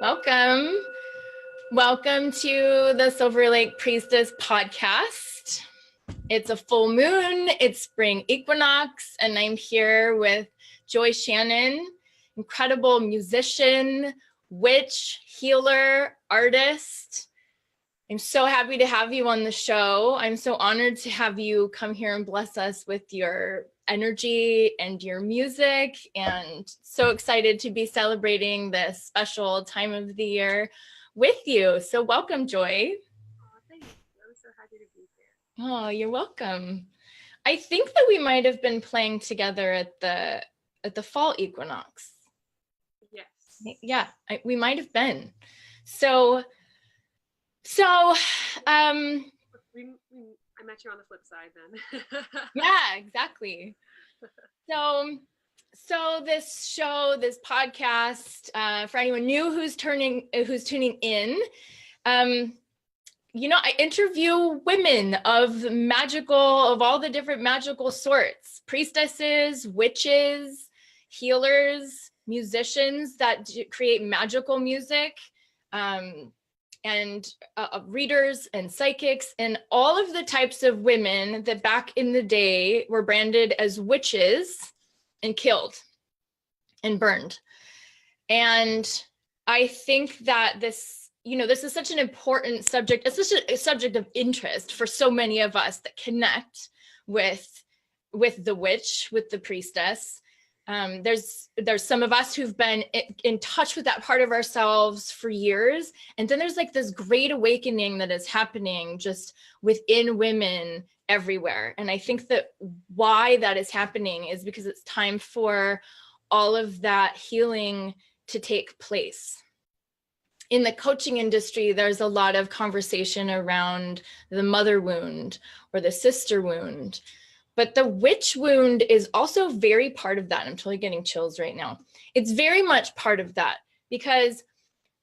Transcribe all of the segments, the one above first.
Welcome. Welcome to the Silverlake Priestess Podcast. It's a full moon, it's spring equinox, and I'm here with Joy Shannon, incredible musician, witch, healer, artist. I'm so happy to have you on the show. I'm so honored to have you come here and bless us with your energy and your music, and so excited to be celebrating this special time of the year with you. So welcome, Joy. Oh, thank you. I'm so happy to be here. Oh, you're welcome. I think that we might have been playing together at the fall equinox. Yes. Yeah, we might have been. So I met you on the flip side then. Yeah, exactly. So this show, this podcast, for anyone new who's tuning in, I interview women of all the different magical sorts, priestesses, witches, healers, musicians that create magical music, and readers and psychics, and all of the types of women that back in the day were branded as witches and killed and burned. And I think that this is such an important subject. It's such a subject of interest for so many of us that connect with the witch, with the priestess. There's some of us who've been in touch with that part of ourselves for years. And then there's like this great awakening that is happening just within women everywhere. And I think that why that is happening is because it's time for all of that healing to take place. In the coaching industry, there's a lot of conversation around the mother wound or the sister wound. But the witch wound is also very part of that. I'm totally getting chills right now. It's very much part of that, because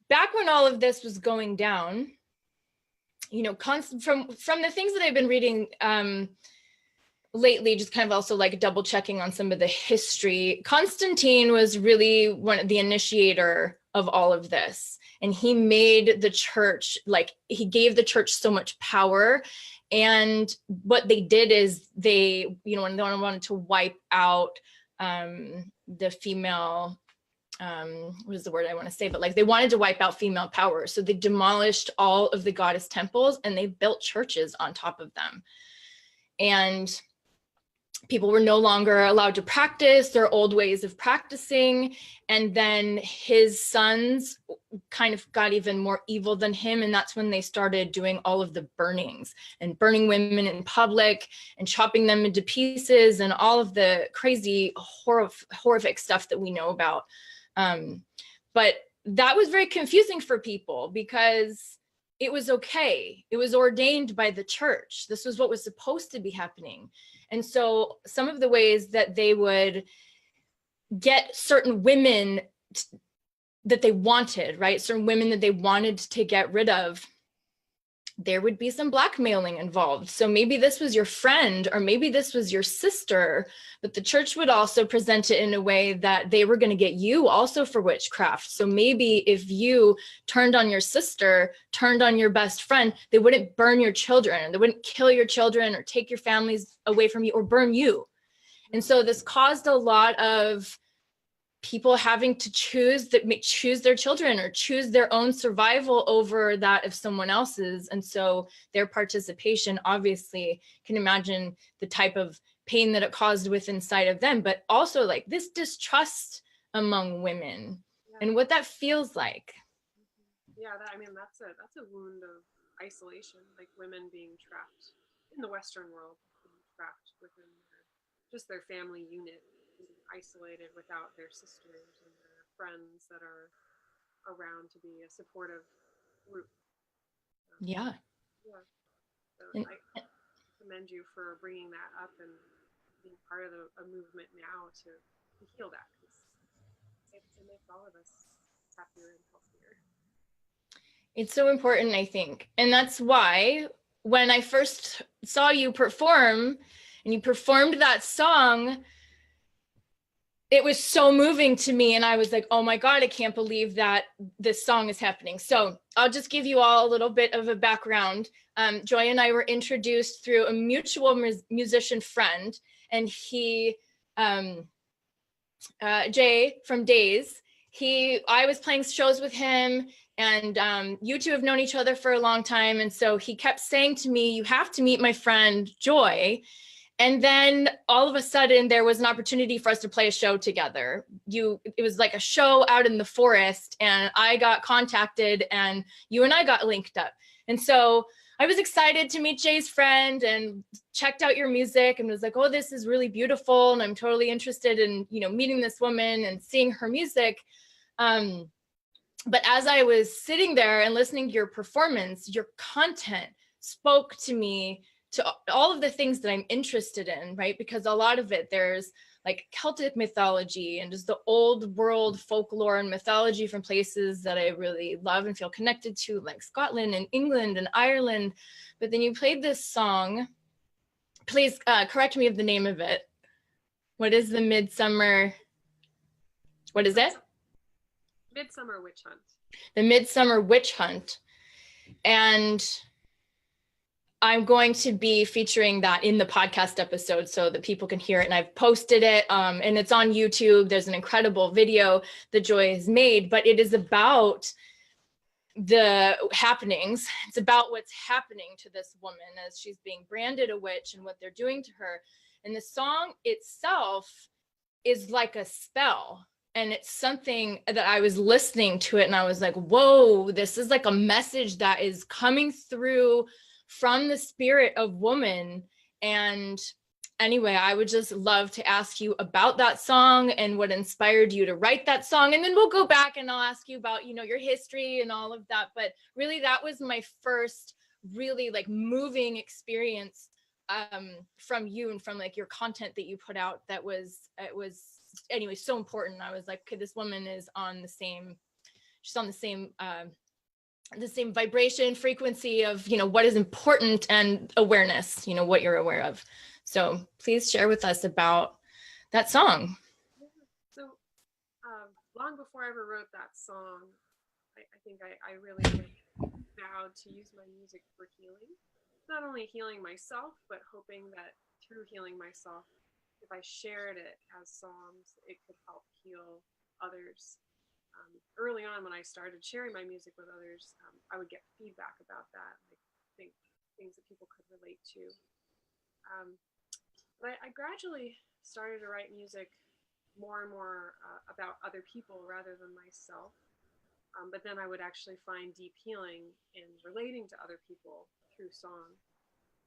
back when all of this was going down, from the things that I've been reading lately, just kind of also like double checking on some of the history, Constantine was really the initiator of all of this. And he made the church, he gave the church so much power. And what they did is when they wanted to wipe out the female, what is the word I want to say? But they wanted to wipe out female power. So they demolished all of the goddess temples and they built churches on top of them. And people were no longer allowed to practice their old ways of practicing. And then his sons kind of got even more evil than him. And that's when they started doing all of the burnings and burning women in public and chopping them into pieces and all of the crazy, horrific stuff that we know about. But that was very confusing for people because it was okay. It was ordained by the church. This was what was supposed to be happening. And so some of the ways that they would get certain women that they wanted, right? Certain women that they wanted to get rid of, there would be some blackmailing involved. So maybe this was your friend, or maybe this was your sister, but the church would also present it in a way that they were going to get you also for witchcraft. So maybe if you turned on your sister, turned on your best friend, they wouldn't burn your children, they wouldn't kill your children or take your families away from you or burn you. And so this caused a lot of people having to choose their children or choose their own survival over that of someone else's. And so their participation, obviously, can imagine the type of pain that it caused within inside of them, but also this distrust among women and what that feels like. Yeah, that's a wound of isolation, like women being trapped in the Western world, being trapped within just their family unit, isolated without their sisters and their friends that are around to be a supportive group. Yeah. So I commend you for bringing that up and being part of a movement now to heal that, because it makes all of us happier and healthier. It's so important, I think. And that's why when I first saw you perform and you performed that song, it was so moving to me. And I was like, oh my God, I can't believe that this song is happening. So I'll just give you all a little bit of a background. Joy and I were introduced through a mutual musician friend, and he, Jay from Days, I was playing shows with him, and you two have known each other for a long time. And so he kept saying to me, you have to meet my friend Joy. And then all of a sudden there was an opportunity for us to play a show together. It was like a show out in the forest, and I got contacted and you and I got linked up. And so I was excited to meet Jay's friend and checked out your music and was like, oh, this is really beautiful. And I'm totally interested in, meeting this woman and seeing her music. But as I was sitting there and listening to your performance, your content spoke to me, to all of the things that I'm interested in, right? Because a lot of it, there's like Celtic mythology and just the old world folklore and mythology from places that I really love and feel connected to, like Scotland and England and Ireland. But then you played this song. Please correct me of the name of it. What is the Midsummer? What is it? Midsummer Witch Hunt. The Midsummer Witch Hunt. And I'm going to be featuring that in the podcast episode so that people can hear it. And I've posted it, and it's on YouTube. There's an incredible video that Joy has made, but it is about the happenings. It's about what's happening to this woman as she's being branded a witch and what they're doing to her. And the song itself is like a spell. And it's something that I was listening to it and I was like, whoa, this is like a message that is coming through from the spirit of woman. And anyway, I would just love to ask you about that song and what inspired you to write that song. And then we'll go back and I'll ask you about, your history and all of that. But really, that was my first really like moving experience from you and from like your content that you put out. It was anyway, so important. I was like, okay, this woman is she's on the same vibration frequency of what is important and awareness, what you're aware of. So please share with us about that song. So long before I ever wrote that song, I think I really vowed to use my music for healing, not only healing myself, but hoping that through healing myself, if I shared it as songs, it could help heal others. Early on when I started sharing my music with others, I would get feedback about that, like things that people could relate to. But I gradually started to write music more and more about other people rather than myself. But then I would actually find deep healing in relating to other people through song.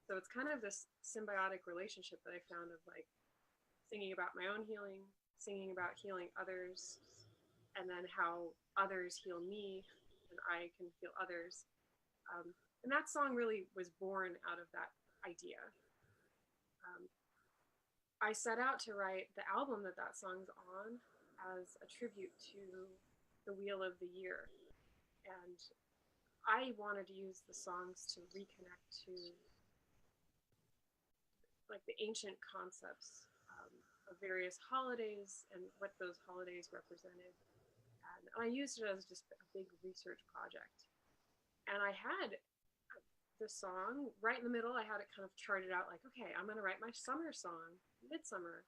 So it's kind of this symbiotic relationship that I found of like singing about my own healing, singing about healing others, and then how others heal me and I can heal others. And that song really was born out of that idea. I set out to write the album that song's on as a tribute to the Wheel of the Year. And I wanted to use the songs to reconnect to like the ancient concepts of various holidays and what those holidays represented. And I used it as just a big research project. And I had the song right in the middle. I had it kind of charted out like, okay, I'm going to write my summer song, Midsummer.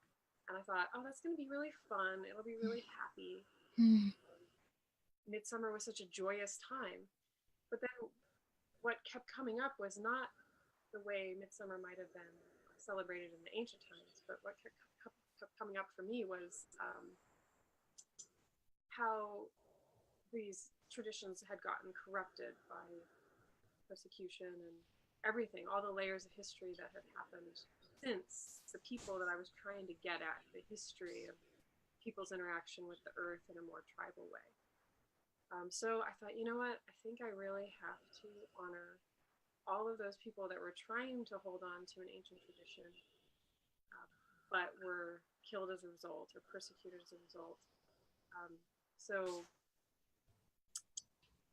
And I thought, oh, that's going to be really fun. It'll be really happy. Midsummer was such a joyous time. But then what kept coming up was not the way Midsummer might have been celebrated in the ancient times, but what kept coming up for me was how these traditions had gotten corrupted by persecution and everything, all the layers of history that had happened since the people that I was trying to get at, the history of people's interaction with the earth in a more tribal way. So I thought, you know what, I think I really have to honor all of those people that were trying to hold on to an ancient tradition, but were killed as a result or persecuted as a result. So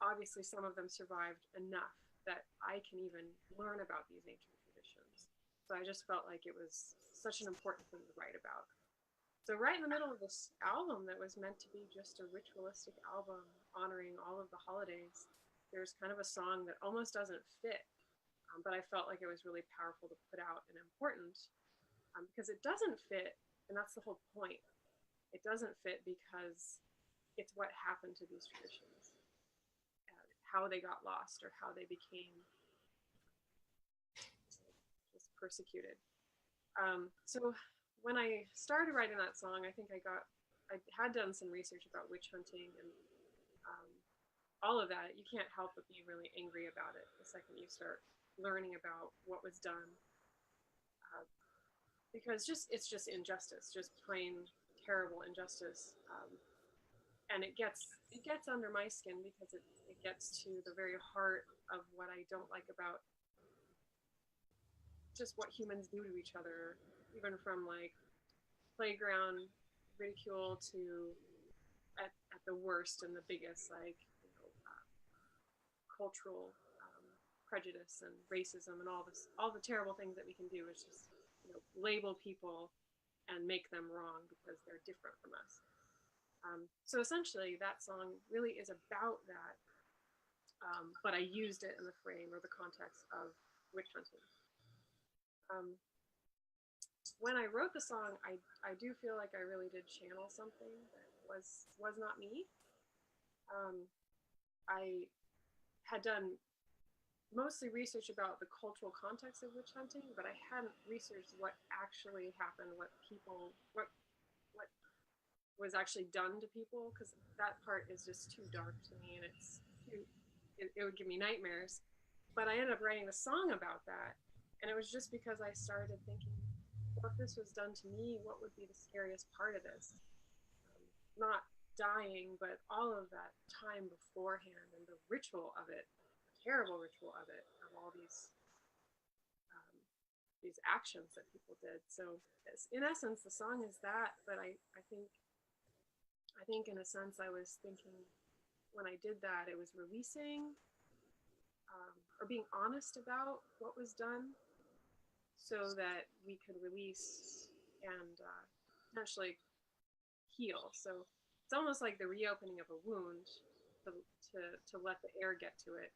obviously some of them survived enough that I can even learn about these ancient traditions. So I just felt like it was such an important thing to write about. So right in the middle of this album that was meant to be just a ritualistic album honoring all of the holidays, there's kind of a song that almost doesn't fit, but I felt like it was really powerful to put out and important, because it doesn't fit, and that's the whole point. It doesn't fit because it's what happened to these traditions, how they got lost or how they became just persecuted. So when I started writing that song, I think I had done some research about witch hunting and all of that. You can't help but be really angry about it the second you start learning about what was done, because it's just injustice, just plain terrible injustice, and it gets under my skin because it gets to the very heart of what I don't like about just what humans do to each other, even from like playground ridicule to at the worst and the biggest, like, cultural prejudice and racism and all the terrible things that we can do is just, label people and make them wrong because they're different from us. So essentially that song really is about that, but I used it in the frame or the context of witch hunting. When I wrote the song, I do feel like I really did channel something that was not me. I had done mostly research about the cultural context of witch hunting, but I hadn't researched what actually happened, what was actually done to people, because that part is just too dark to me, and it would give me nightmares. But I ended up writing a song about that, and it was just because I started thinking, well, if this was done to me, what would be the scariest part of this? Not dying, but all of that time beforehand and the ritual of it, the terrible ritual of it, of all these actions that people did. So in essence, the song is that, but I think in a sense I was thinking when I did that, it was releasing or being honest about what was done so that we could release and potentially heal. So it's almost like the reopening of a wound to let the air get to it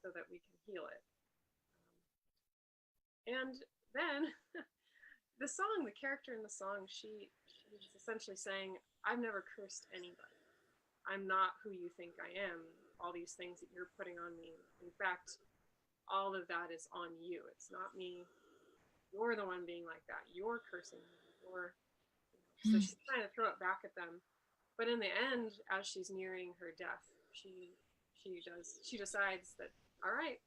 so that we can heal it. And then the song, the character in the song, she's essentially saying, I've never cursed anybody. I'm not who you think I am. All these things that you're putting on me. In fact, all of that is on you. It's not me. You're the one being like that. You're cursing me. So she's trying to throw it back at them. But in the end, as she's nearing her death, she decides that, all right,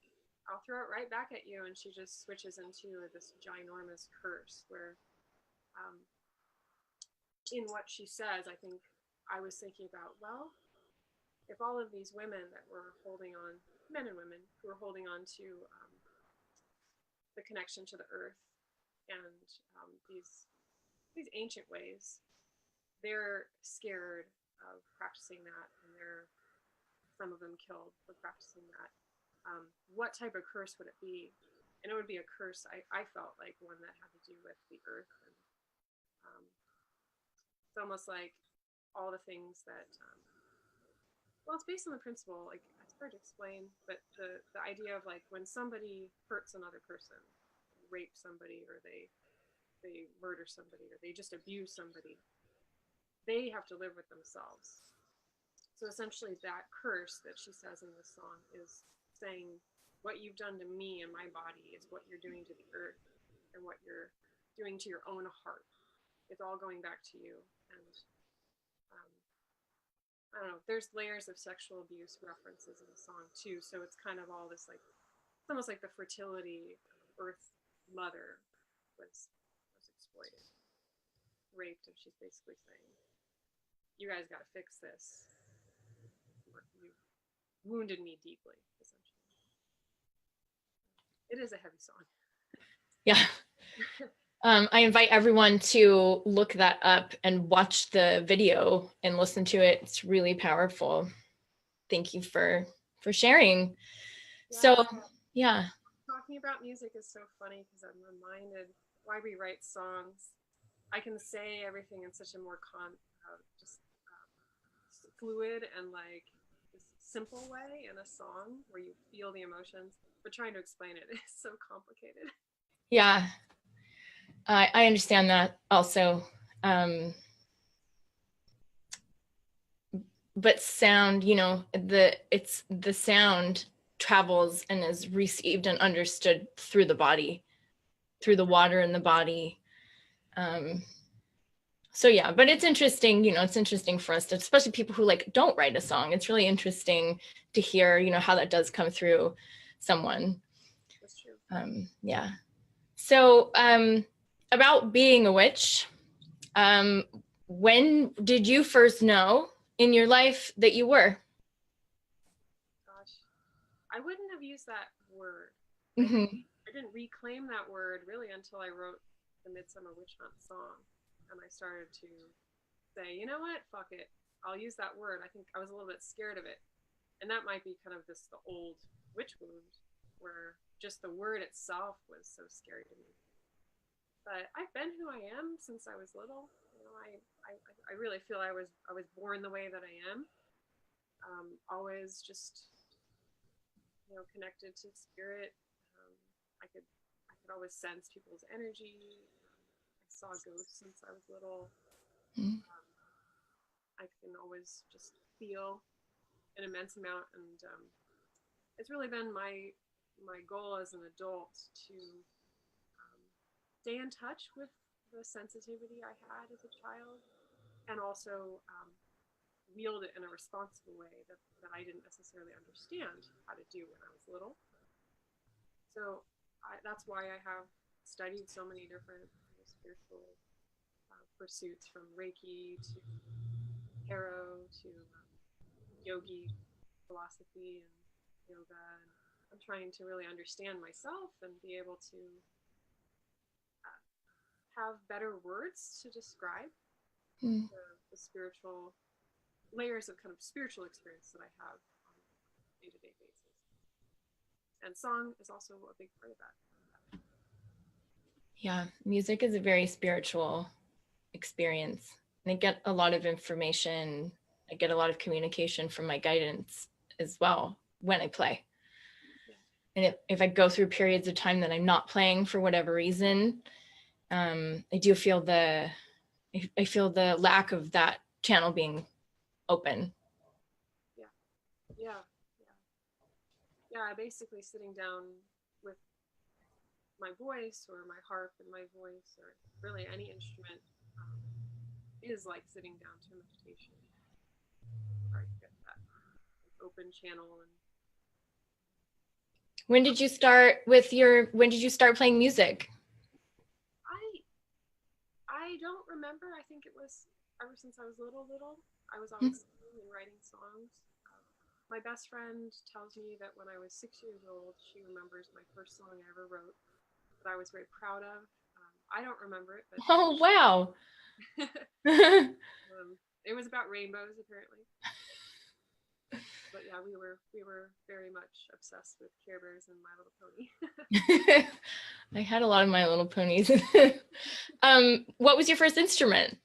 I'll throw it right back at you. And she just switches into this ginormous curse where, in what she says, I think I was thinking about, well, if all of these women that were holding on, men and women who were holding on to the connection to the earth and these ancient ways, they're scared of practicing that, and some of them killed for practicing that. What type of curse would it be? And it would be a curse, I felt like one that had to do with the earth. And it's almost like all the things that, well, it's based on the principle, like, it's hard to explain, but the idea of like when somebody hurts another person, rape somebody, or they murder somebody, or they just abuse somebody, they have to live with themselves. So essentially that curse that she says in this song is saying, what you've done to me and my body is what you're doing to the earth and what you're doing to your own heart. It's all going back to you. And I don't know, there's layers of sexual abuse references in the song too. So it's kind of all this, like, it's almost like the fertility earth mother was exploited, raped, and she's basically saying, you guys got to fix this. You wounded me deeply, essentially. It is a heavy song. Yeah. I invite everyone to look that up and watch the video and listen to it. It's really powerful. Thank you for sharing. Yeah. So, yeah. Talking about music is so funny because I'm reminded why we write songs. I can say everything in such a more just fluid and like this simple way in a song where you feel the emotions, but trying to explain it is so complicated. Yeah, I understand that also. But sound, the sound travels and is received and understood through the body, through the water in the body. So yeah, but it's interesting, it's interesting for us to, especially people who like don't write a song. It's really interesting to hear, how that does come through someone. That's true. Yeah. So about being a witch, when did you first know in your life that you were? Gosh, I wouldn't have used that word. Mm-hmm. I didn't reclaim that word really until I wrote the Midsummer Witch Hunt song. And I started to say, you know what, fuck it. I'll use that word. I think I was a little bit scared of it. And that might be kind of the old witch wound where just the word itself was so scary to me. But I've been who I am since I was little. I really feel I was born the way that I am. Always just connected to spirit. I could always sense people's energy. I saw ghosts since I was little. Mm-hmm. I can always just feel an immense amount, and it's really been my goal as an adult to stay in touch with the sensitivity I had as a child, and also wield it in a responsible way that I didn't necessarily understand how to do when I was little. So that's why I have studied so many different spiritual pursuits, from Reiki to tarot to yogi philosophy and yoga. And I'm trying to really understand myself and be able to have better words to describe the spiritual layers of kind of spiritual experience that I have on a day-to-day basis. And song is also a big part of that. Yeah, music is a very spiritual experience. And I get a lot of information. I get a lot of communication from my guidance as well when I play. Yeah. And if I go through periods of time that I'm not playing for whatever reason, I do feel the lack of that channel being open. Yeah, basically sitting down with my voice or my harp and my voice, or really any instrument, is like sitting down to meditation. Or get that open channel. And when did you start playing music? I don't remember. I think it was ever since I was little. I was always singing and writing songs. My best friend tells me that when I was 6 years old, she remembers my first song I ever wrote that I was very proud of. I don't remember it, but oh wow. It was about rainbows, apparently. But yeah, we were very much obsessed with Care Bears and My Little Pony. I had a lot of My Little Ponies. What was your first instrument?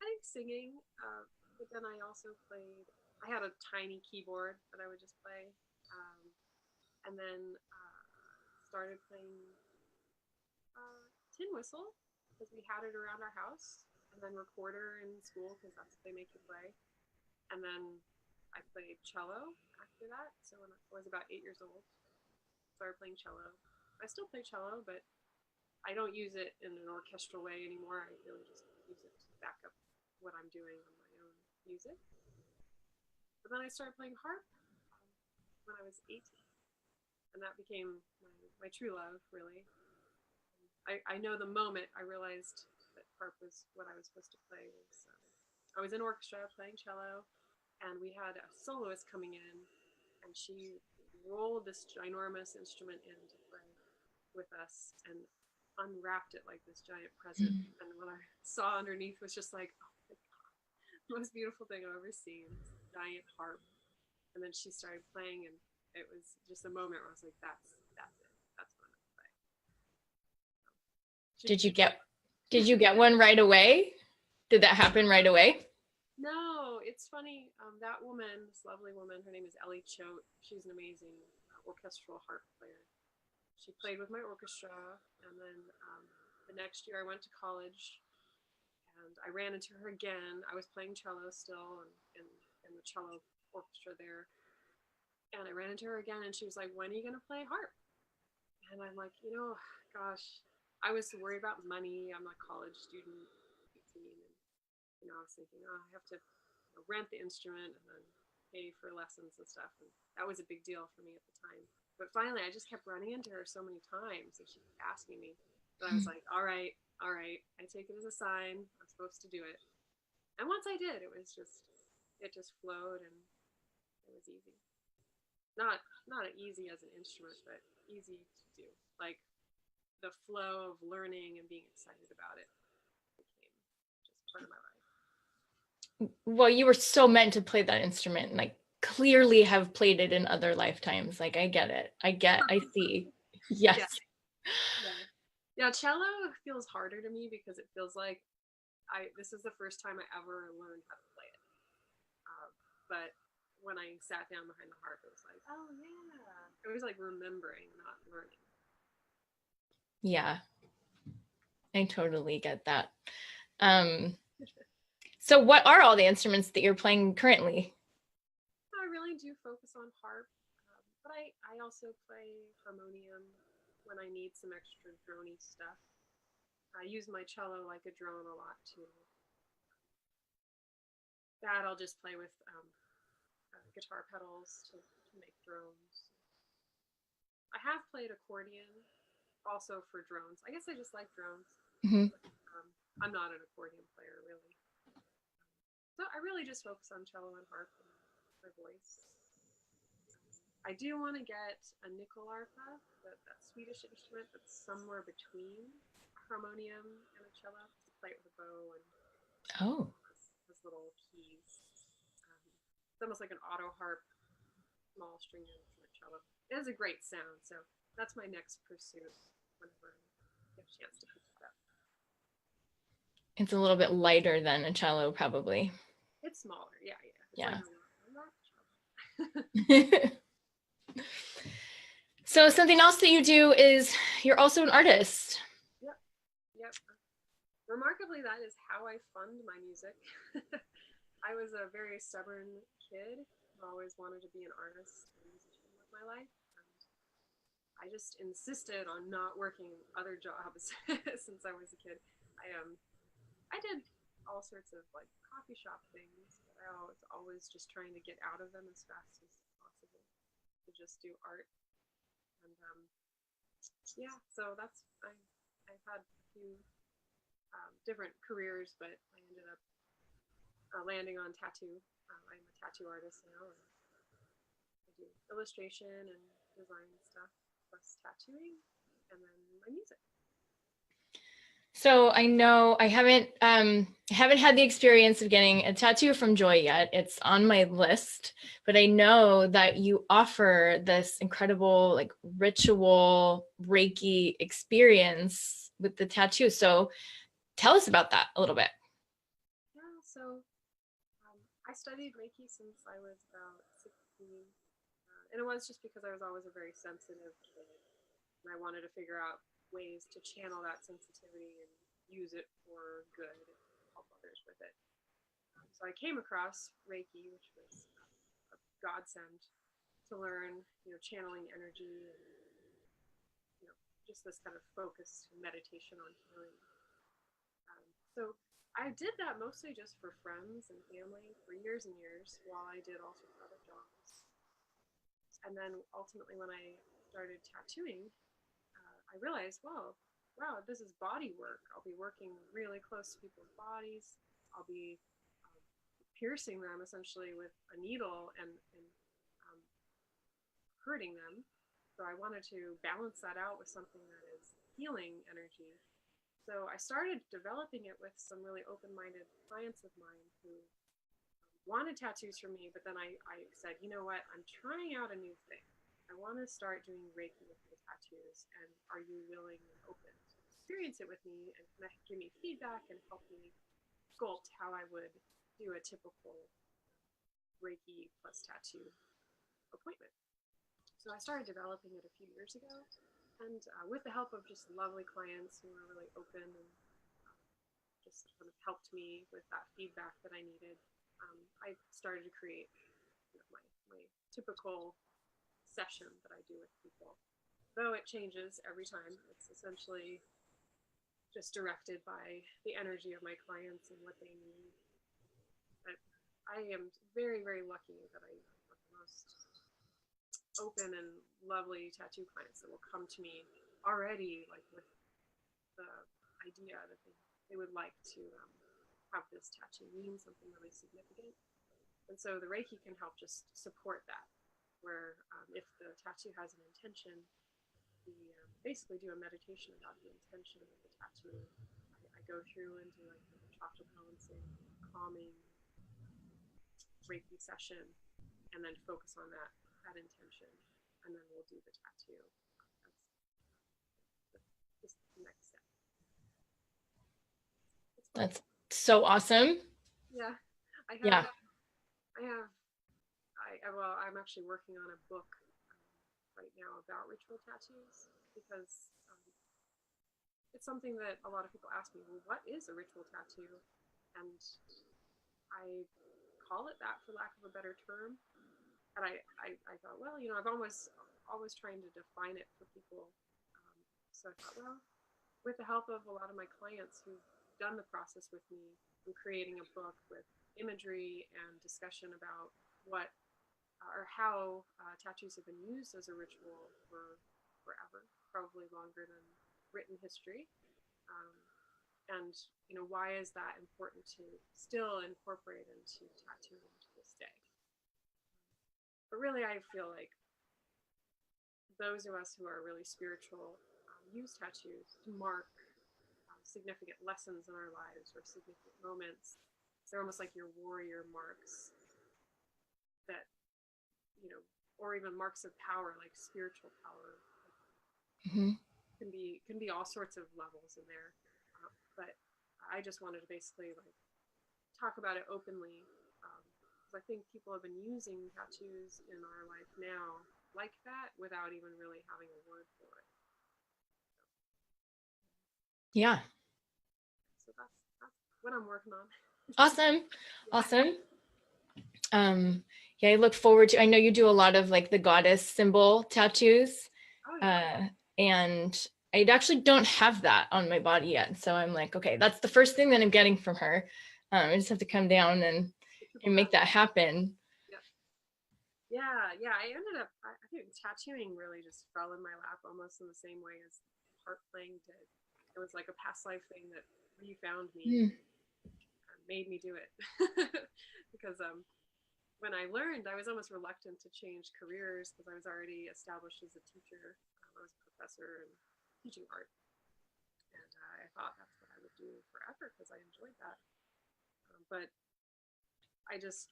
I think singing, but then I also played. I had a tiny keyboard that I would just play, and then started playing tin whistle because we had it around our house, and then recorder in school because that's what they make you play, and then I played cello after that. So when I was about 8 years old, I started playing cello. I still play cello, but I don't use it in an orchestral way anymore. I really just use it to back up what I'm doing on my own music. But then I started playing harp when I was 18, and that became my true love, really. I know the moment I realized that harp was what I was supposed to play was I was in orchestra playing cello, and we had a soloist coming in, and she rolled this ginormous instrument in to play with us and unwrapped it like this giant present. And what I saw underneath was just like, oh my god, the most beautiful thing I've ever seen, this giant harp. And then she started playing, and it was just a moment where I was like, that's it, that's what I'm gonna play. Did you get Did you get one right away? Did that happen right away? No, it's funny. That woman, this lovely woman, her name is Ellie Choate. She's an amazing orchestral harp player. She played with my orchestra, and then the next year I went to college, and I ran into her again. I was playing cello still, and in the cello orchestra there, and I ran into her again, and she was like, "When are you gonna play harp?" And I'm like, gosh, I was worried about money. I'm a college student, 18, and I was thinking, oh, I have to rent the instrument and then pay for lessons and stuff. And that was a big deal for me at the time. But finally, I just kept running into her so many times, and she kept asking me. But I was like, all right, I take it as a sign. I'm supposed to do it. And once I did, it just flowed, and it was easy. Not easy as an instrument, but easy to do. Like the flow of learning and being excited about it became just part of my life. Well, you were so meant to play that instrument, like clearly have played it in other lifetimes. Like I get it. I see. Yes. Yeah, cello feels harder to me because it feels like this is the first time I ever learned how to play it. But when I sat down behind the harp, it was like, oh yeah. It was like remembering, not learning. Yeah. I totally get that. So what are all the instruments that you're playing currently? I really do focus on harp, but I also play harmonium when I need some extra droney stuff. I use my cello like a drone a lot too. That I'll just play with guitar pedals to make drones. I have played accordion also for drones. I guess I just like drones. Mm-hmm. I'm not an accordion player really. So I really just focus on cello and harp and my voice. I do want to get a nickelarpa, that Swedish instrument that's somewhere between a harmonium and a cello. To play it with a bow and has little keys. It's almost like an auto harp, small string instrument cello. It has a great sound, so that's my next pursuit whenever I get a chance to pick that up. It's a little bit lighter than a cello, probably. It's smaller, yeah. It's yeah. Like a cello. So something else that you do is you're also an artist. Yep. Remarkably, that is how I fund my music. I was a very stubborn kid who always wanted to be an artist and musician with my life. And I just insisted on not working other jobs since I was a kid. I did all sorts of like coffee shop things, but I was always just trying to get out of them as fast as possible to just do art. And so I've had a few different careers, but I ended up landing on tattoo. I'm a tattoo artist now, and I do illustration and design stuff, plus tattooing, and then my music. So I know I haven't had the experience of getting a tattoo from Joy yet. It's on my list, but I know that you offer this incredible like ritual Reiki experience with the tattoo. So tell us about that a little bit. Yeah, so I studied Reiki since I was about 16, and it was just because I was always a very sensitive kid, and I wanted to figure out ways to channel that sensitivity and use it for good and help others with it. So I came across Reiki, which was a godsend to learn, channeling energy and, just this kind of focused meditation on healing. So I did that mostly just for friends and family for years and years while I did all sorts of other jobs. And then ultimately when I started tattooing, I realized, wow, this is body work. I'll be working really close to people's bodies. I'll be piercing them essentially with a needle and hurting them. So I wanted to balance that out with something that is healing energy. So I started developing it with some really open-minded clients of mine who wanted tattoos from me, but then I said, you know what, I'm trying out a new thing. I want to start doing Reiki with the tattoos, and are you willing and open? experience it with me and kind of give me feedback and help me sculpt how I would do a typical Reiki plus tattoo appointment. So I started developing it a few years ago, and with the help of just lovely clients who were really open and just kind of helped me with that feedback that I needed, I started to create my typical session that I do with people. Though it changes every time. It's essentially just directed by the energy of my clients and what they need. But I am very, very lucky that I have the most open and lovely tattoo clients that will come to me already like with the idea that they would like to have this tattoo mean something really significant. And so the Reiki can help just support that, where if the tattoo has an intention, we basically do a meditation about the intention of the tattoo. I go through and do like a chakra balancing, calming Reiki session, and then focus on that intention, and then we'll do the tattoo. That's just the next step. That's so awesome. Yeah, I'm actually working on a book right now about ritual tattoos, because it's something that a lot of people ask me, well, what is a ritual tattoo? And I call it that for lack of a better term. And I thought, well, you know, I've always trying to define it for people. So I thought, well, with the help of a lot of my clients who've done the process with me, I'm creating a book with imagery and discussion about what or how tattoos have been used as a ritual for forever, probably longer than written history. And, you know, why is that important to still incorporate into tattooing to this day? But really, I feel like those of us who are really spiritual use tattoos to mark significant lessons in our lives or significant moments. They're almost like your warrior marks that, you know, or even marks of power, like spiritual power. Mm-hmm. Can be all sorts of levels in there. But I just wanted to basically like talk about it openly. I think people have been using tattoos in our life now like that without even really having a word for it. Yeah. So that's what I'm working on. Awesome. Yeah. Awesome. Yeah, I look forward to, I know you do a lot of like the goddess symbol tattoos. Oh, yeah. And I actually don't have that on my body yet. So I'm like, okay, that's the first thing that I'm getting from her. I just have to come down and make that happen. Yeah. I ended up, I think tattooing really just fell in my lap almost in the same way as harp playing did. It was like a past life thing that refound me, made me do it. Because when I learned, I was almost reluctant to change careers because I was already established as a teacher. I was a professor and teaching art. And I thought that's what I would do forever because I enjoyed that. But I just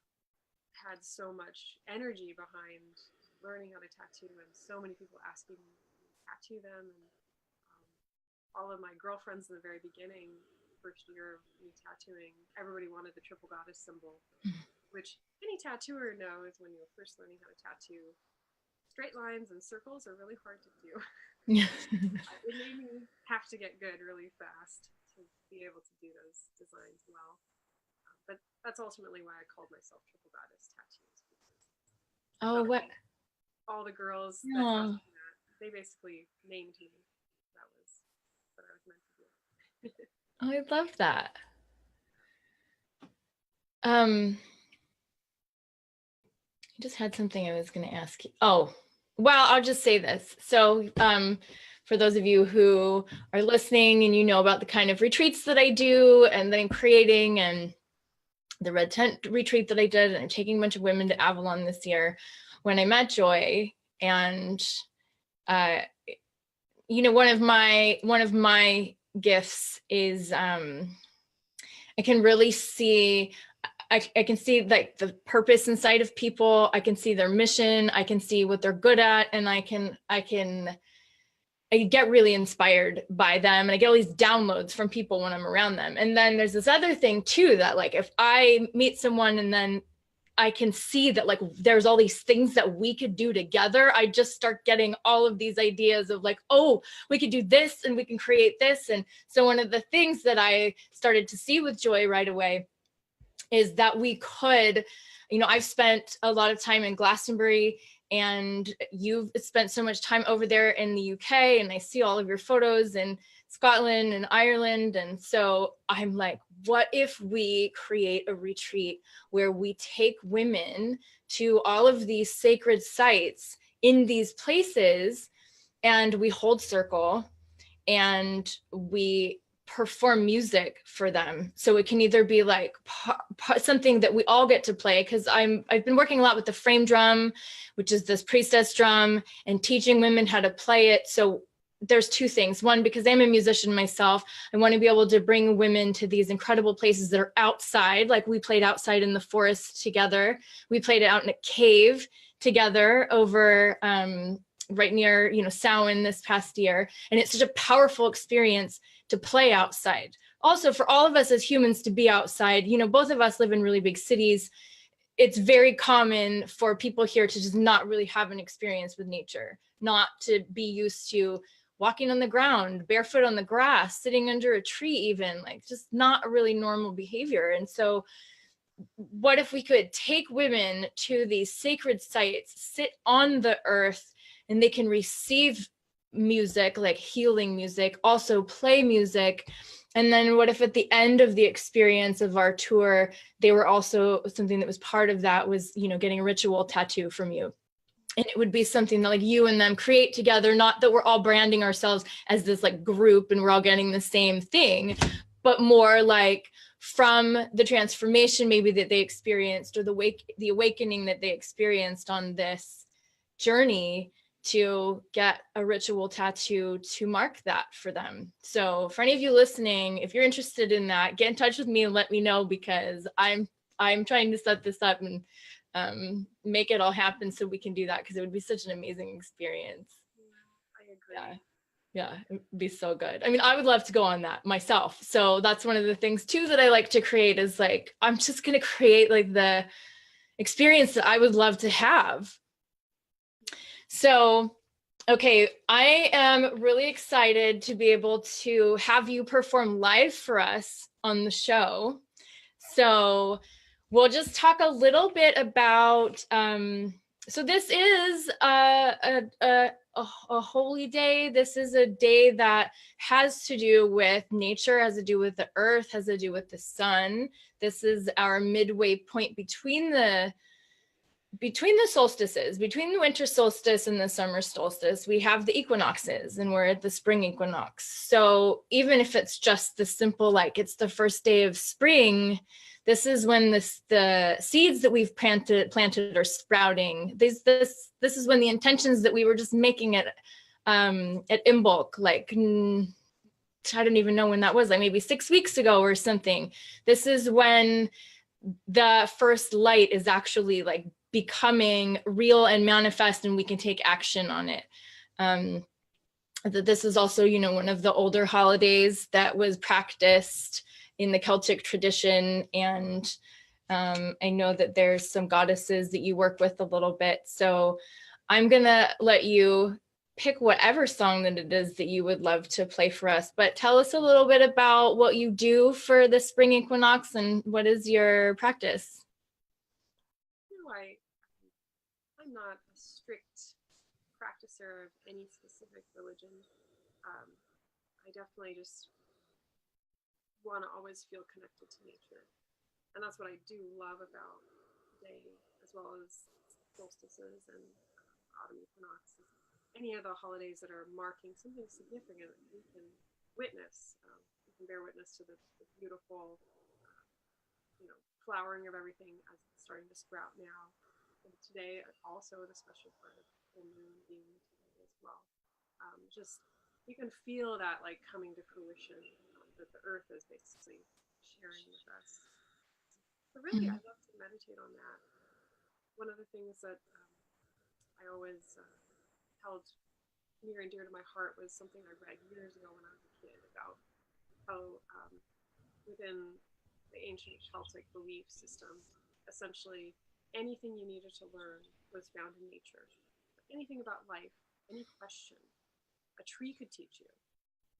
had so much energy behind learning how to tattoo and so many people asking me to tattoo them. And all of my girlfriends in the very beginning, first year of me tattooing, everybody wanted the triple goddess symbol, which any tattooer knows when you're first learning how to tattoo. Straight lines and circles are really hard to do. It made me have to get good really fast to be able to do those designs well. But that's ultimately why I called myself Triple Goddess Tattoos. Oh, what? All the girls that asked me that, they basically named me. That was what I was meant to do. Oh, I love that. I just had something I was going to ask you. Oh, well, I'll just say this. So for those of you who are listening and you know about the kind of retreats that I do and that I'm creating and the red tent retreat that I did, and I'm taking a bunch of women to Avalon this year, when I met Joy, and you know, one of my gifts is I can really see, I can see like the purpose inside of people. I can see their mission. I can see what they're good at, and I can I get really inspired by them, and I get all these downloads from people when I'm around them. And then there's this other thing too, that like if I meet someone and then I can see that like there's all these things that we could do together, I just start getting all of these ideas of like, oh, we could do this and we can create this. And so one of the things that I started to see with Joy right away is that we could, I've spent a lot of time in Glastonbury, and you've spent so much time over there in the UK, and I see all of your photos in Scotland and Ireland. And so I'm like, what if we create a retreat where we take women to all of these sacred sites in these places, and we hold circle and we perform music for them. So it can either be like something that we all get to play, because I've been working a lot with the frame drum, which is this priestess drum, and teaching women how to play it. So there's two things. One, because I'm a musician myself, I want to be able to bring women to these incredible places that are outside. Like we played outside in the forest together. We played it out in a cave together over right near, Samhain this past year. And it's such a powerful experience to play outside. Also, for all of us as humans to be outside, both of us live in really big cities. It's very common for people here to just not really have an experience with nature, not to be used to walking on the ground, barefoot on the grass, sitting under a tree, even like just not a really normal behavior. And so what if we could take women to these sacred sites, sit on the earth, and they can receive music, like healing music, also play music. And then what if at the end of the experience of our tour, they were also, something that was part of that was, getting a ritual tattoo from you. And it would be something that like you and them create together, not that we're all branding ourselves as this like group and we're all getting the same thing, but more like from the transformation maybe that they experienced, or the awakening that they experienced on this journey, to get a ritual tattoo to mark that for them. So for any of you listening, if you're interested in that, get in touch with me and let me know, because I'm trying to set this up and make it all happen so we can do that, because it would be such an amazing experience. I agree. Yeah, it would be so good. I mean, I would love to go on that myself. So that's one of the things too that I like to create, is like, I'm just going to create like the experience that I would love to have. So, okay, I am really excited to be able to have you perform live for us on the show. So we'll just talk a little bit about, so this is a holy day. This is a day that has to do with nature, has to do with the earth, has to do with the sun. This is our midway point between the solstices, between the winter solstice and the summer solstice. We have the equinoxes, and we're at the spring equinox. So even if it's just the simple, like it's the first day of spring, this is when the seeds that we've planted are sprouting. This is when the intentions that we were just making at Imbolc, like I don't even know when that was, like maybe 6 weeks ago or something. This is when the first light is actually like becoming real and manifest, and we can take action on it. This is also, one of the older holidays that was practiced in the Celtic tradition. And I know that there's some goddesses that you work with a little bit. So I'm gonna let you pick whatever song that it is that you would love to play for us, but tell us a little bit about what you do for the spring equinox and what is your practice. I'm not a strict practicer of any specific religion. I definitely just want to always feel connected to nature. And that's what I do love about the day, as well as solstices and autumn equinoxes. Any of the holidays that are marking something significant, we can witness. We can bear witness to the beautiful, flowering of everything as it's starting to sprout now. And today, also the special part of full moon being today as well. Just you can feel that like coming to fruition, that the earth is basically sharing with us. But really, I love to meditate on that. One of the things that I always held near and dear to my heart was something I read years ago when I was a kid about how within the ancient Celtic belief system, essentially anything you needed to learn was found in nature. Anything about life, any question, a tree could teach you,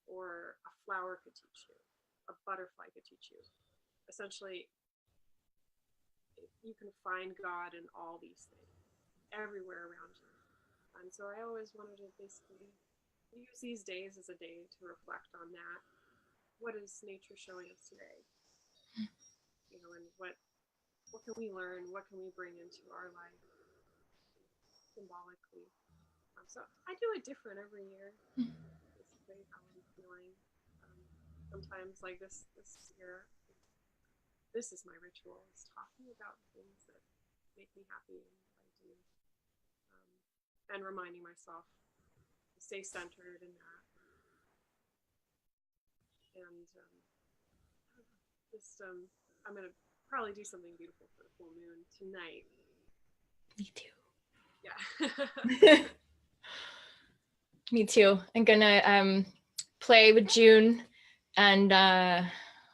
or a flower could teach you, a butterfly could teach you. Essentially, you can find God in all these things, everywhere around you. And so I always wanted to basically use these days as a day to reflect on that. What is nature showing us today? You know, and what can we learn? What can we bring into our life symbolically? So I do it different every year. Basically, how I'm feeling. Sometimes, like this year, this is my ritual. Is talking about things that make me happy and what I do, and reminding myself to stay centered in that. And I'm gonna probably do something beautiful for the full moon tonight. Me too. Yeah. Me too. I'm gonna play with June, and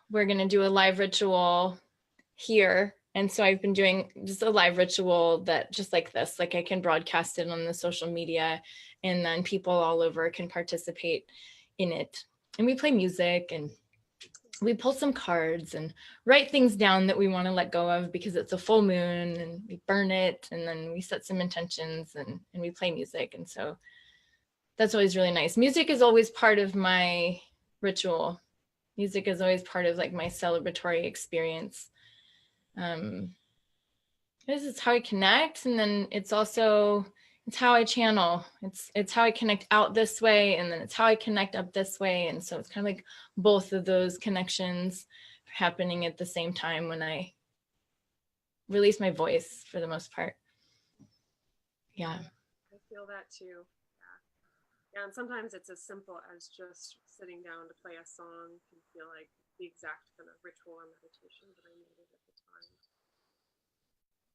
we're gonna do a live ritual here. And so I've been doing just a live ritual that just like this, like I can broadcast it on the social media, and then people all over can participate in it. And we play music, and we pull some cards and write things down that we want to let go of because it's a full moon, and we burn it, and then we set some intentions, and we play music. And so that's always really nice. Music is always part of my ritual. Music is always part of like my celebratory experience. It's how I connect, and then it's how I channel. It's how I connect out this way, and then it's how I connect up this way. And so it's kind of like both of those connections happening at the same time when I release my voice for the most part. Yeah. I feel that too. Yeah, and sometimes it's as simple as just sitting down to play a song can feel like the exact kind of ritual or meditation that I needed at the time.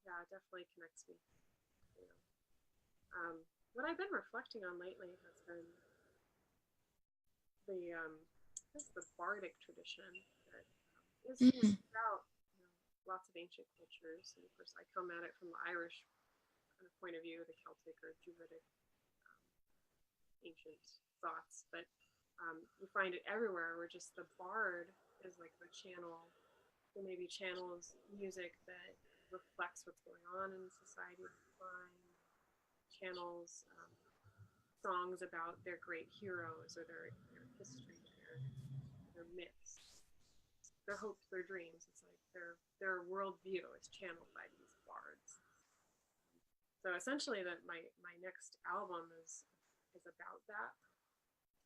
Yeah, it definitely connects me. You know. What I've been reflecting on lately has been the bardic tradition that is throughout lots of ancient cultures. And of course, I come at it from the Irish kind of point of view, the Celtic or Druidic ancient thoughts, but you find it everywhere where just the bard is like the channel, who maybe channels music that reflects what's going on in society at the time, channels songs about their great heroes or their history, their myths, their hopes, their dreams. It's like their worldview is channeled by these bards. So essentially, that my next album is about that.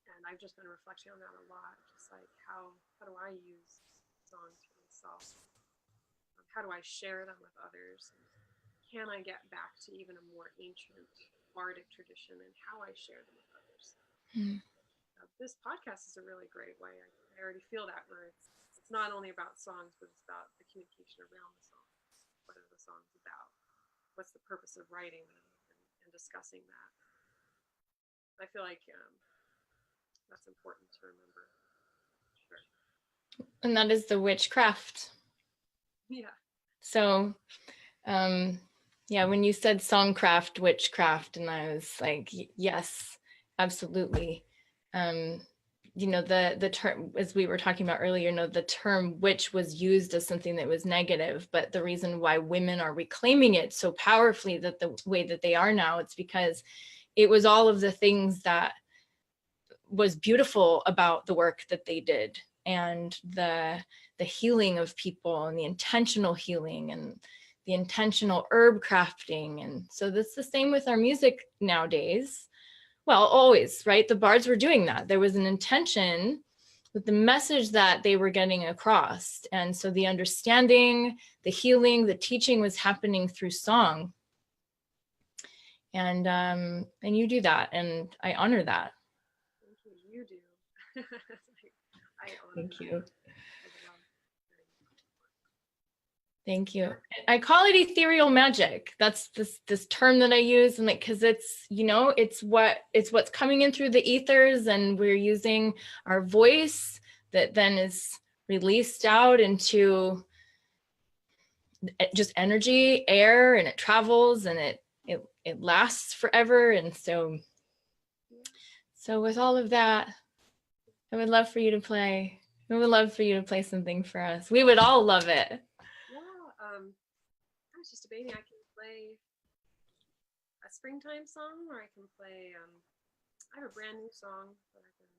And I've just been reflecting on that a lot, just like how do I use songs for myself? How do I share them with others? Can I get back to even a more ancient bardic tradition and how I share them with others? This podcast is a really great way. I already feel that, where it's not only about songs, but it's about the communication around the songs. What are the songs about? What's the purpose of writing them and discussing that? I feel like that's important to remember. Sure. And that is the witchcraft. Yeah. So, yeah, when you said songcraft, witchcraft, and I was like, yes, absolutely. The term, as we were talking about earlier, the term witch was used as something that was negative, but the reason why women are reclaiming it so powerfully that the way that they are now, it's because it was all of the things that was beautiful about the work that they did, and the healing of people, and the intentional healing, and the intentional herb crafting. And so that's the same with our music nowadays. Well, always, right? The bards were doing that. There was an intention with the message that they were getting across. And so the understanding, the healing, the teaching was happening through song. And you do that, and I honor that. Thank you. You do. I honor Thank you. Thank you. I call it ethereal magic. That's this term that I use, and like, because it's, you know, it's what's coming in through the ethers, and we're using our voice that then is released out into just energy, air, and it travels, and it lasts forever. And so with all of that, I would love for you to play. I would love for you to play something for us. We would all love it. I was just debating. I can play a springtime song, or I can play. I have a brand new song that I've been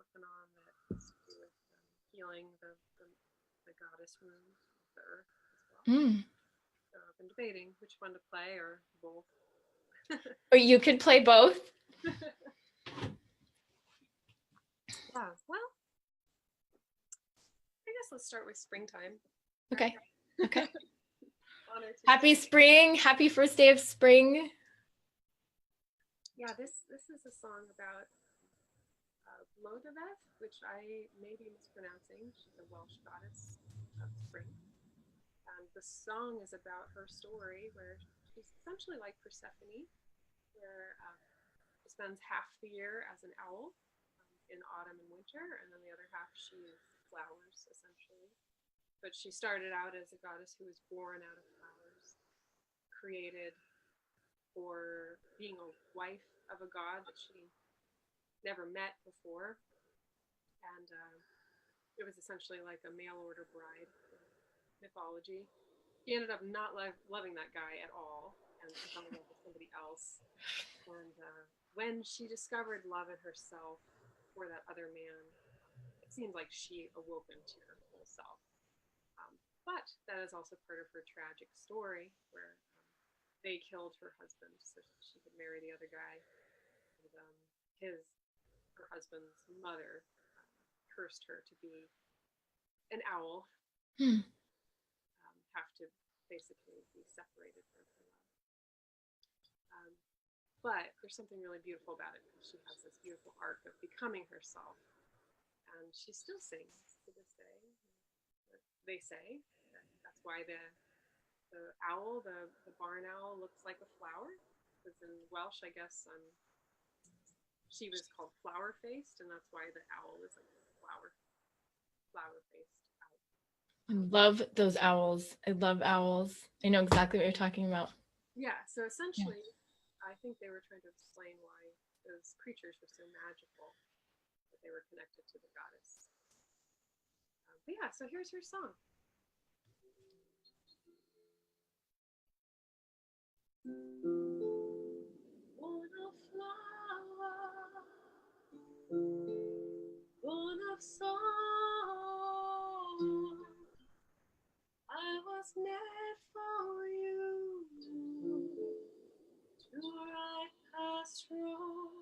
working on that has to do with healing the goddess wound of the earth as well. So I've been debating which one to play, or both. Or you could play both. Yeah. Well, I guess let's start with springtime. Okay. Happy spring. Happy first day of spring. Yeah, this is a song about Lodaveth, which I may be mispronouncing. She's a Welsh goddess of spring. And the song is about her story, where she's essentially like Persephone, where she spends half the year as an owl in autumn and winter, and then the other half she is flowers, essentially. But she started out as a goddess who was born out of flowers, created for being a wife of a god that she never met before. And it was essentially like a mail order bride in mythology. He ended up not loving that guy at all and fell in love with somebody else. And when she discovered love in herself for that other man, it seemed like she awoke into her full self. But that is also part of her tragic story, where they killed her husband so she could marry the other guy. And her husband's mother cursed her to be an owl, have to basically be separated from her love. But there's something really beautiful about it, because she has this beautiful arc of becoming herself, and she still sings to this day. They say that's why the owl, the barn owl, looks like a flower, because in Welsh, I guess, she was called flower-faced, and that's why the owl is like a flower-faced owl. I love those owls. I love owls. I know exactly what you're talking about. Yeah, so essentially, I think they were trying to explain why those creatures were so magical, that they were connected to the goddess. But yeah, so here's her song. Born of flower, born of song, I was made for you to right past wrong,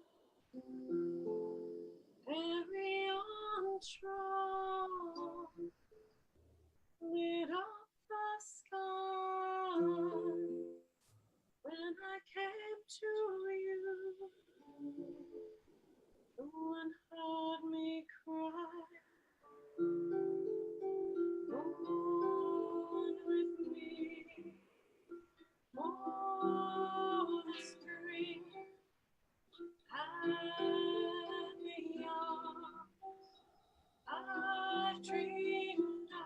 every on throne, lit up the sky. When I came to you, no one heard me cry. Born with me, all the spring, and the arms I've dreamed of.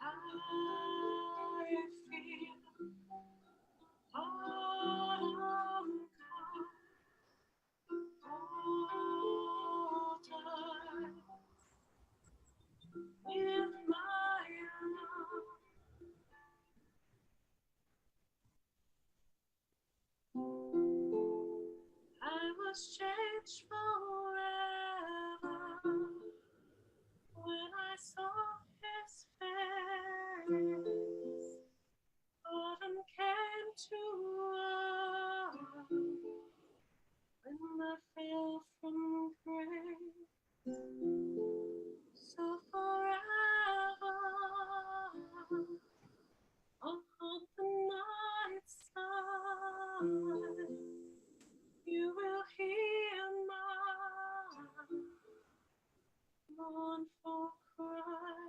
I feel autumn come, autumn in my arms. I was changed forever when I saw his face. Autumn came to us when I fell from grace. So forever on the night side, you will hear my mournful cry.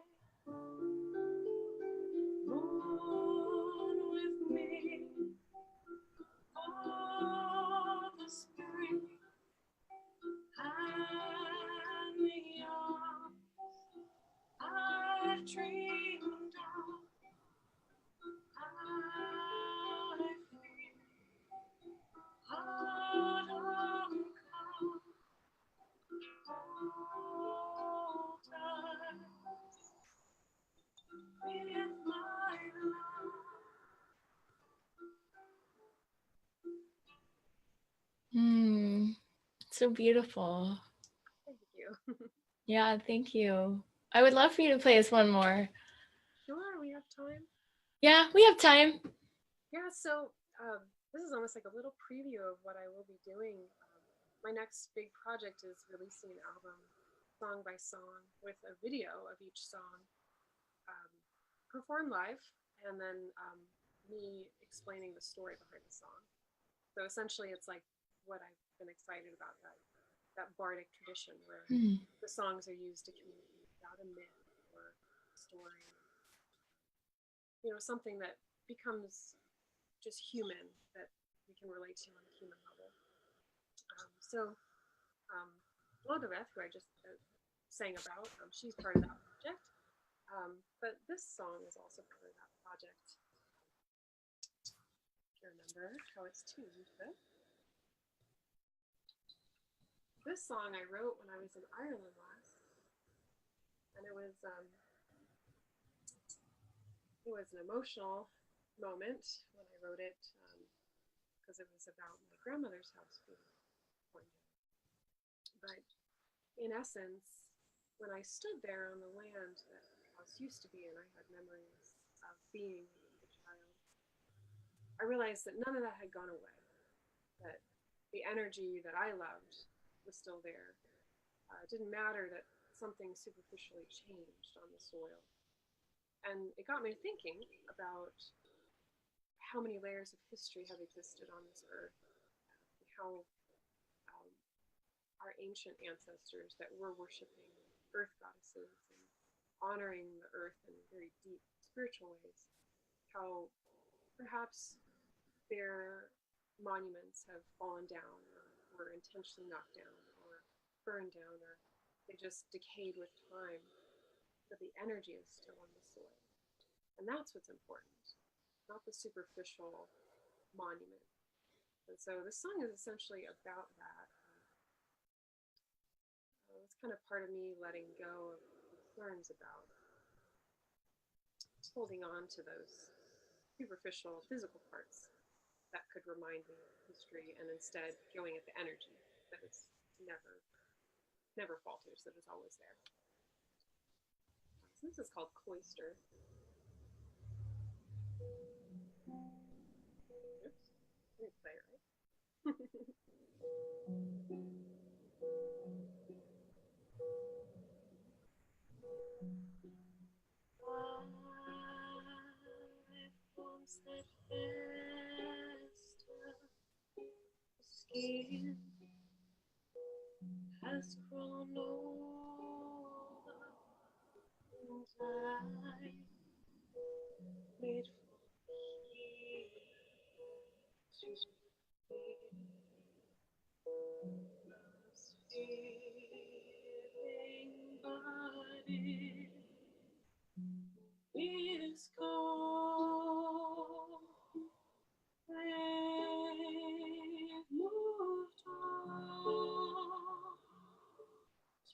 So beautiful. Thank you. Yeah, thank you. I would love for you to play us one more. Sure, we have time. Yeah, we have time. Yeah, so this is almost like a little preview of what I will be doing. My next big project is releasing an album, song by song, with a video of each song performed live, and then me explaining the story behind the song. So essentially, it's like what I've been excited about, that bardic tradition where the songs are used to communicate about a myth or a story, something that becomes just human, that we can relate to on a human level. So Lodoveth, who I just sang about, she's part of that project. But this song is also part of that project. If you remember how it's tuned, this song I wrote when I was in Ireland last, and it was an emotional moment when I wrote it, because it was about my grandmother's house being torn down. But in essence, when I stood there on the land that the house used to be, and I had memories of being a child, I realized that none of that had gone away, that the energy that I loved was still there. It didn't matter that something superficially changed on the soil. And it got me thinking about how many layers of history have existed on this earth, and how our ancient ancestors that were worshiping earth goddesses and honoring the earth in very deep spiritual ways, how perhaps their monuments have fallen down, or were intentionally knocked down or burned down, or they just decayed with time, but the energy is still on the soil. And that's what's important, not the superficial monument. And so this song is essentially about that. It's kind of part of me letting go of concerns about holding on to those superficial physical parts that could remind me of history, and instead going at the energy that is never falters, that is always there. So this is called Cloister. Oops, I didn't play it right. That festa, skin has grown over, and I wait for here to be love's feeling, but it is gone. It moved on,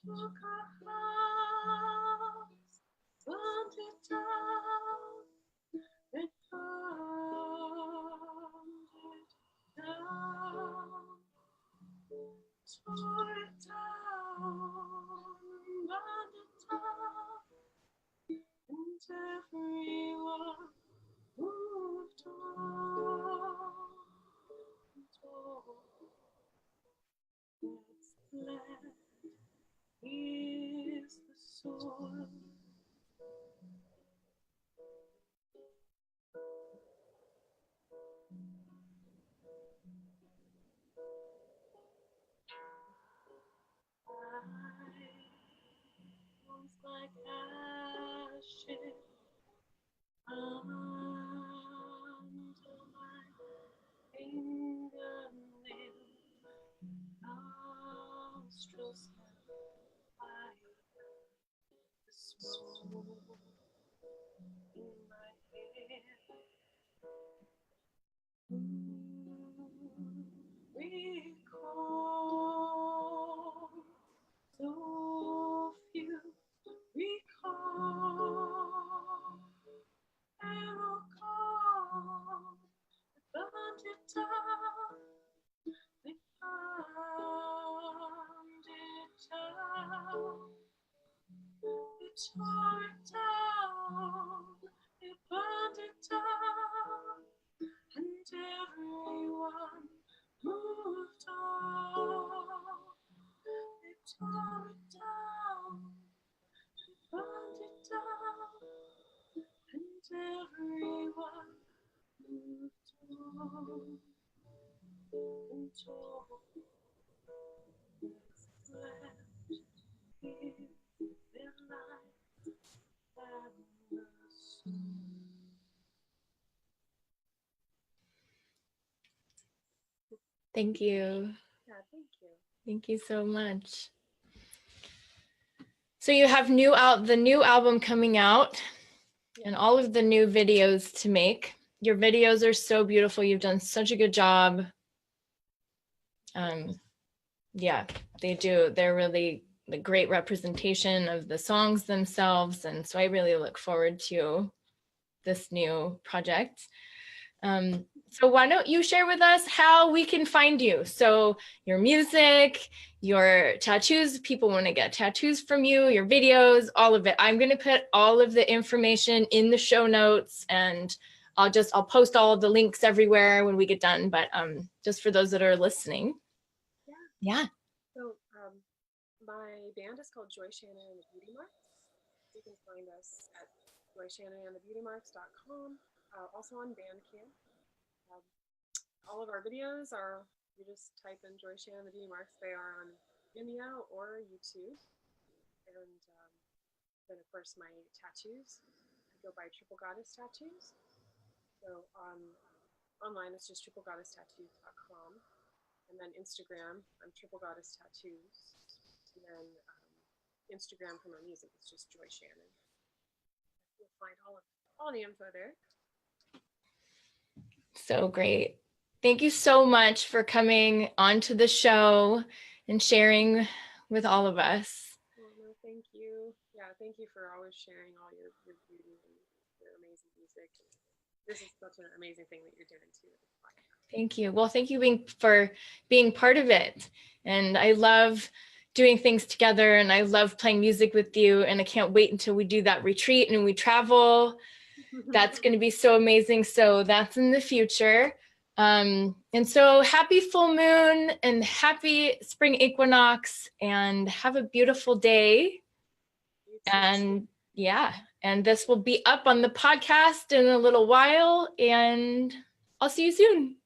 took a house, burnt it down, it burned it down, tore it down, burned it down, and everyone moved on. What's left is the soil. I once like ashes under my fingernails. Nostrils have fire, the smoke in my hair. Recall, so few recall, arrow call, they burnt it down, they It tore it down, it burned it down, and everyone moved on. It tore it down, it burned it down, and everyone moved on. And told left with their life and the soul. Thank you. Yeah, thank you. Thank you so much. So you have the new album coming out and all of the new videos to make. Your videos are so beautiful. You've done such a good job. Yeah, they do. They're really the great representation of the songs themselves. And so I really look forward to this new project. So why don't you share with us how we can find you? So your music, your tattoos, people want to get tattoos from you, your videos, all of it. I'm going to put all of the information in the show notes, and I'll post all of the links everywhere when we get done. But just for those that are listening. Yeah. So my band is called Joy Shannon and the Beauty Marks. You can find us at joyshannonandthebeautymarks.com, also on Bandcamp. All of our videos are, you just type in Joy Shannon and the Beauty Marks. They are on Vimeo or YouTube. And then, of course, my tattoos. I go by Triple Goddess Tattoos. So online, it's just triplegoddesstattoos.com. And then Instagram, I'm Triple Goddess Tattoos. And then Instagram for my music is just Joy Shannon. You'll find all the info there. So great. Thank you so much for coming onto the show and sharing with all of us. Well, no, thank you. Yeah, thank you for always sharing all your beauty and your amazing music. This is such an amazing thing that you're doing too. Thank you. Well, thank you for being part of it. And I love doing things together, and I love playing music with you. And I can't wait until we do that retreat and we travel. That's going to be so amazing. So that's in the future. And so happy full moon and happy spring equinox, and have a beautiful day. And yeah, and this will be up on the podcast in a little while, and I'll see you soon.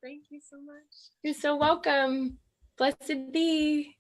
Thank you so much. You're so welcome. Blessed be.